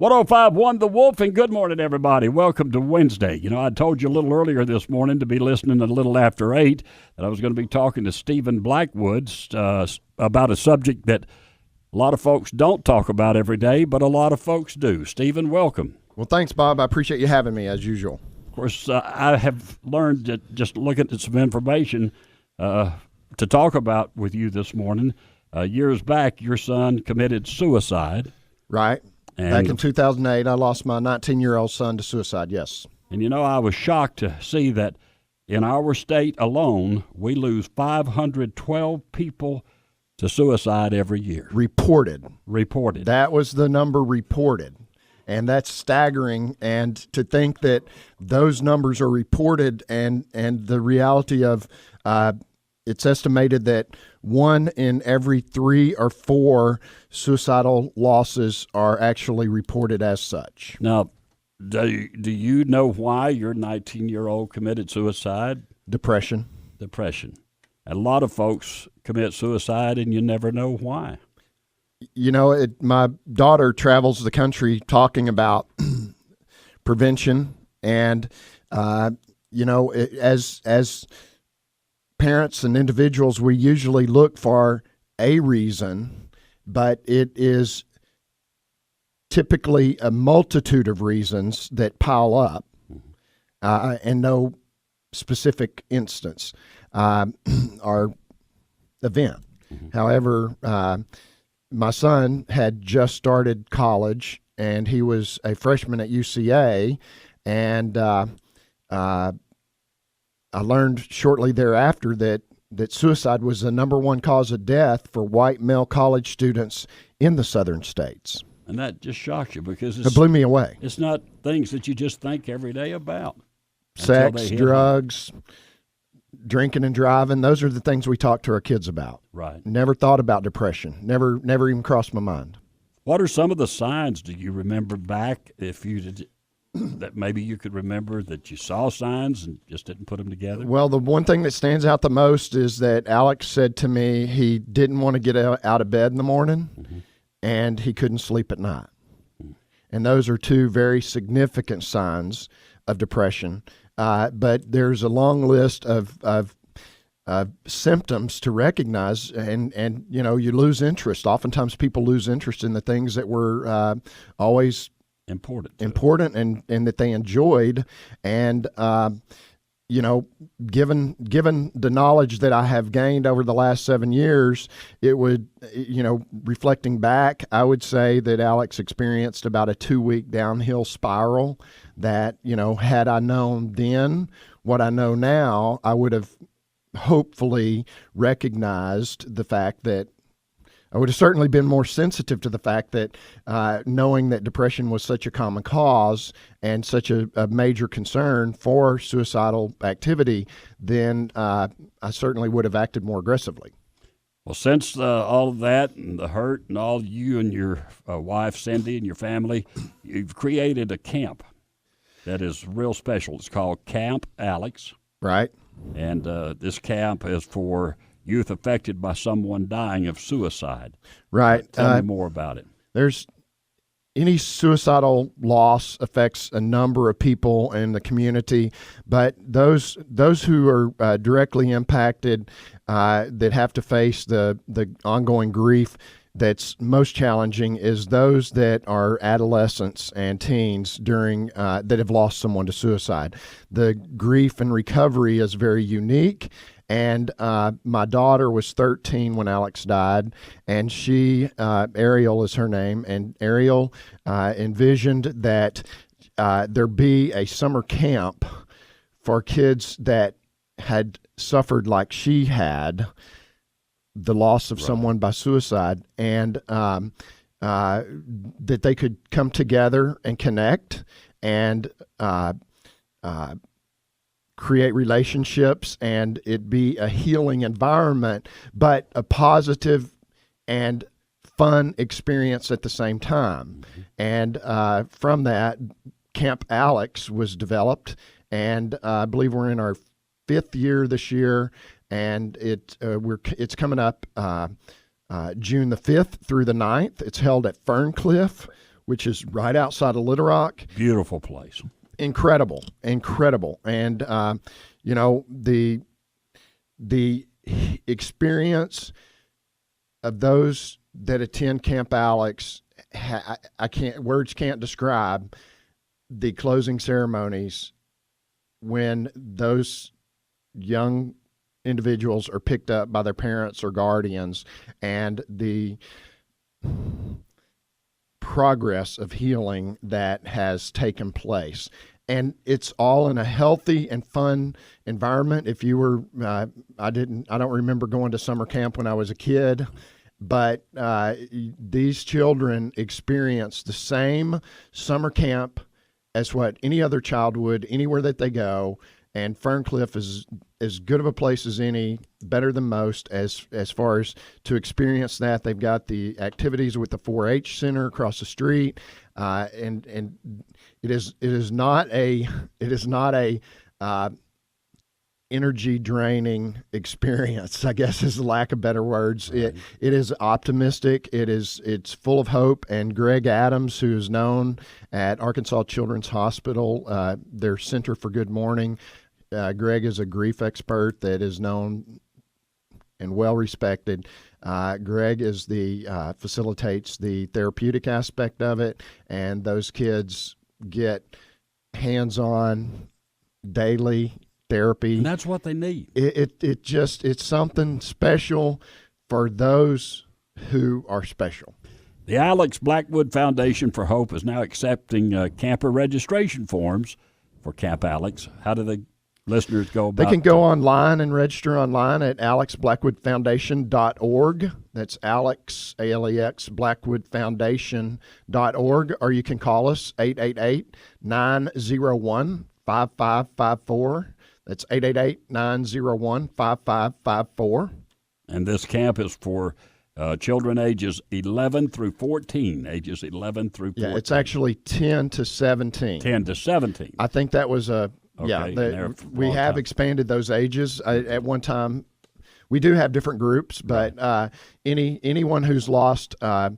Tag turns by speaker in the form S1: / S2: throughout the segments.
S1: 105.1 The Wolf, and good morning, everybody. Welcome to Wednesday. You know, I told you a little earlier this morning to be listening a little after 8 that I was going to be talking to Stephen Blackwood about a subject that a lot of folks don't talk about every day, but a lot of folks do. Stephen, welcome.
S2: Well, thanks, Bob. I appreciate you having me, as usual.
S1: Of course, I have learned that just looking at some information to talk about with you this morning. Years back, your son committed suicide.
S2: Right. Back in 2008, I lost my 19-year-old son to suicide, yes.
S1: And, you know, I was shocked to see that in our state alone, we lose 512 people to suicide every year.
S2: Reported.
S1: That
S2: was the number reported. And that's staggering. And to think that those numbers are reported and the reality of it's estimated that 1 in every 3 or 4 suicidal losses are actually reported as such.
S1: Now, do you know why your 19-year-old committed suicide?
S2: Depression.
S1: A lot of folks commit suicide, and you never know why.
S2: You know, my daughter travels the country talking about prevention, and you know, as parents and individuals, we usually look for a reason, but it is typically a multitude of reasons that pile up, and no specific instance or event. However, my son had just started college, and he was a freshman at UCA, and I learned shortly thereafter that suicide was the number 1 cause of death for white male college students in the southern states.
S1: And that just shocks you because
S2: it blew me away.
S1: It's not things that you just think every day about.
S2: Sex, drugs, drinking and driving, those are the things we talk to our kids about.
S1: Right. Never
S2: thought about depression. Never even crossed my mind.
S1: What are some of the signs do you remember back if you did that maybe you could remember that you saw signs and just didn't put them together?
S2: Well, the one thing that stands out the most is that Alex said to me he didn't want to get out of bed in the morning, and he couldn't sleep at night. And those are 2 very significant signs of depression. But there's a long list of symptoms to recognize, and you know, you lose interest. Oftentimes people lose interest in the things that were always important and that they enjoyed. And you know, given the knowledge that I have gained over the last 7 years, it would, you know, reflecting back, I would say that Alex experienced about a 2-week downhill spiral that, you know, had I known then what I know now, I would have hopefully recognized the fact that I would have certainly been more sensitive to the fact that knowing that depression was such a common cause and such a major concern for suicidal activity, then I certainly would have acted more aggressively.
S1: Well, since all of that and the hurt and all, you and your wife, Cindy, and your family, you've created a camp that is real special. It's called Camp Alex.
S2: Right.
S1: And this camp is for youth affected by someone dying of suicide.
S2: Right.
S1: Tell me more about it.
S2: There's any suicidal loss affects a number of people in the community, but those who are directly impacted that have to face the ongoing grief that's most challenging is those that are adolescents and teens during that have lost someone to suicide. The grief and recovery is very unique. And my daughter was 13 when Alex died, and she, Ariel is her name, and Ariel envisioned that there be a summer camp for kids that had suffered like she had, the loss of someone by suicide, and that they could come together and connect and create relationships, and it be a healing environment, but a positive and fun experience at the same time. And from that, Camp Alex was developed, and I believe we're in our 5th year this year, and it's coming up June the 5th through the 9th. It's held at Ferncliff, which is right outside of Little Rock.
S1: Beautiful place.
S2: Incredible. And, the experience of those that attend Camp Alex, words can't describe the closing ceremonies when those young individuals are picked up by their parents or guardians, and the progress of healing that has taken place. And it's all in a healthy and fun environment. If you were, I don't remember going to summer camp when I was a kid, but these children experience the same summer camp as what any other child would anywhere that they go. And Ferncliff is as good of a place as any, better than most as far as to experience that. They've got the activities with the 4-H center across the street, and it is not a energy draining experience, I guess is the lack of better words. Right. It is optimistic. It's full of hope. And Greg Adams, who is known at Arkansas Children's Hospital, their Center for Good Morning. Greg is a grief expert that is known and well respected. Greg is facilitates the therapeutic aspect of it, and those kids get hands-on daily therapy.
S1: And that's what they need.
S2: It's something special for those who are special.
S1: The Alex Blackwood Foundation for Hope is now accepting camper registration forms for Camp Alex. How do the listeners go about it?
S2: They can go online and register online at alexblackwoodfoundation.org. That's Alex, ALEX, blackwoodfoundation.org, or you can call us 888-901-5554. That's 888-901-5554.
S1: And this camp is for children ages 11 through 14. Ages 11 through 14.
S2: Yeah, it's actually 10 to 17.
S1: 10 to 17.
S2: I think that was a...
S1: Okay,
S2: yeah, we have expanded those ages. At one time, we do have different groups, but anyone who's lost a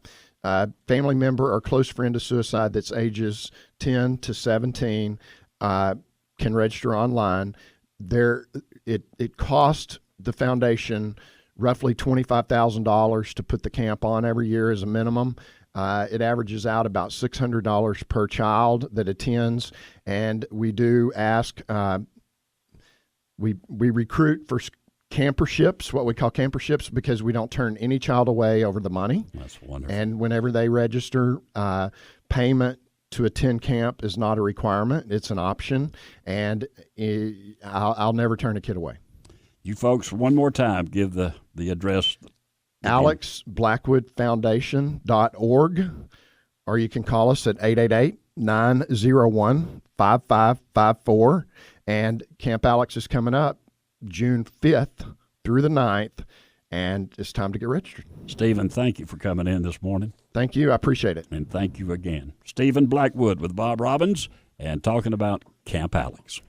S2: family member or close friend to suicide that's ages 10 to 17 can register online. It cost the foundation roughly $25,000 to put the camp on every year as a minimum. It averages out about $600 per child that attends, and we do ask. We recruit for camperships, what we call camperships, because we don't turn any child away over the money.
S1: That's wonderful.
S2: And whenever they register, payment to attend camp is not a requirement; it's an option, and I'll never turn a kid away.
S1: You folks, one more time, give the address.
S2: alexblackwoodfoundation.org, or you can call us at 888-901-5554. And Camp Alex is coming up June 5th through the 9th, and it's time to get registered.
S1: Stephen, thank you for coming in this morning.
S2: Thank you. I appreciate it.
S1: And thank you again. Stephen Blackwood with Bob Robbins, and talking about Camp Alex.